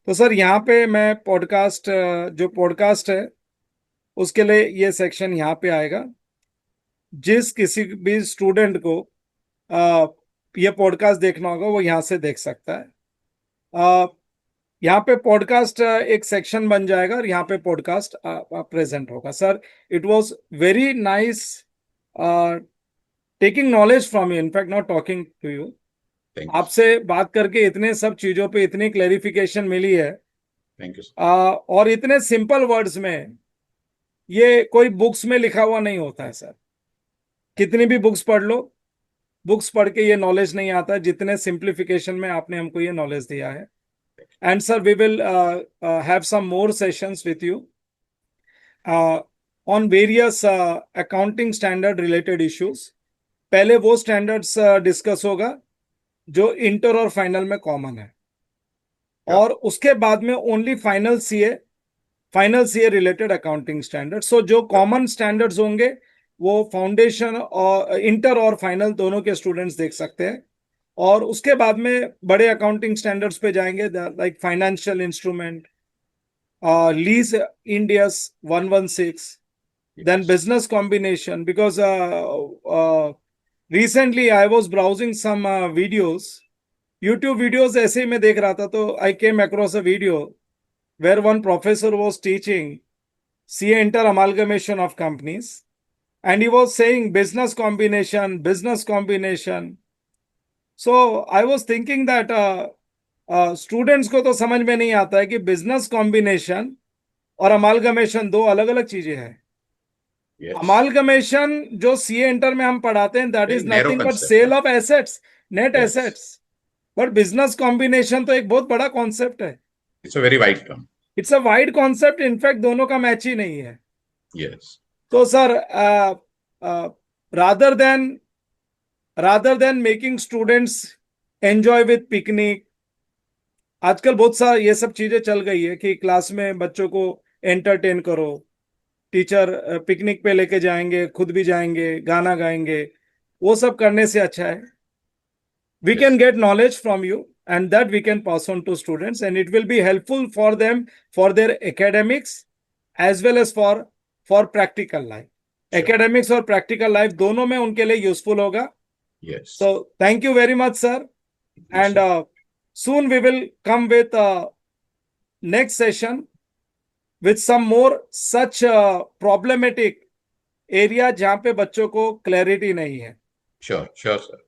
तो सर, यहाँ पे मैं पॉडकास्ट, जो पॉडकास्ट है उसके लिए ये सेक्शन यहाँ पे आएगा. जिस किसी भी स्टूडेंट को आ, ये पॉडकास्ट देखना होगा वो यहाँ से देख सकता है. आ, यहाँ पे पॉडकास्ट एक सेक्शन बन जाएगा और यहाँ पे पॉडकास्ट प्रेजेंट होगा. Sir, it was very nice taking knowledge from you, in fact not talking to you. Thank you. आपसे बात करके इतने सब चीजों पे इतनी क्लेरिफिकेशन मिली है. Thank you. और इतने सिंपल वर्ड्स में, ये कोई बुक्स में लिखा हुआ नहीं होता है सर. कितनी भी बुक्स पढ़ लो, बुक्स पढ़ के ये नॉलेज नहीं आता जितने सिंप्लीफिकेशन में आपने हमको ये नॉलेज दिया है. And sir, we will have some more sessions with you on various accounting standard related issues. पहले वो स्टैंडर्ड्स डिस्कस होगा जो इंटर और फाइनल में कॉमन है, और उसके बाद में only final CA related accounting standard. So जो कॉमन स्टैंडर्ड्स होंगे वो फाउंडेशन और इंटर और फाइनल दोनों के स्टूडेंट्स देख सकते हैं. और उसके बाद में बड़े अकाउंटिंग स्टैंडर्ड्स पे जाएंगे, like financial instrument, lease Indians 116, then Yes. business combination. Because recently I was browsing some videos, YouTube videos ऐसे ही मैं देख रहा था, तो I came across a video where one professor was teaching CA inter amalgamation of companies, and he was saying business combination. So I was thinking that students को तो समझ में नहीं आता है कि बिजनेस कॉम्बिनेशन और अमालगमेशन दो अलग अलग चीजें हैं. Yes. अमालगमेशन जो सीए इंटर में हम पढ़ाते हैं, that Very is narrow nothing but concept. Sale of assets, net Yes. Assets. But business combination तो एक बहुत बड़ा कॉन्सेप्ट है. It's a very wide term. It's a wide concept, in fact दोनों का मैच ही नहीं है. Yes. तो sir, rather than rather than making students enjoy with picnic, आजकल बहुत सा ये सब चीजें चल गई है कि क्लास में बच्चों को एंटरटेन करो, टीचर पिकनिक पे लेके जाएंगे, खुद भी जाएंगे, गाना गाएंगे. वो सब करने से अच्छा है we Yes. can get knowledge from you, and that we can pass on to students, and it will be helpful for them for their academics as well as for practical life. Sure. academics और practical life दोनों में उनके लिए useful होगा. Yes. So thank you very much sir, Yes, and sir. soon we will come with next session with some more such problematic area जहां पे बच्चों को clarity नहीं है. Sure, sure, sir.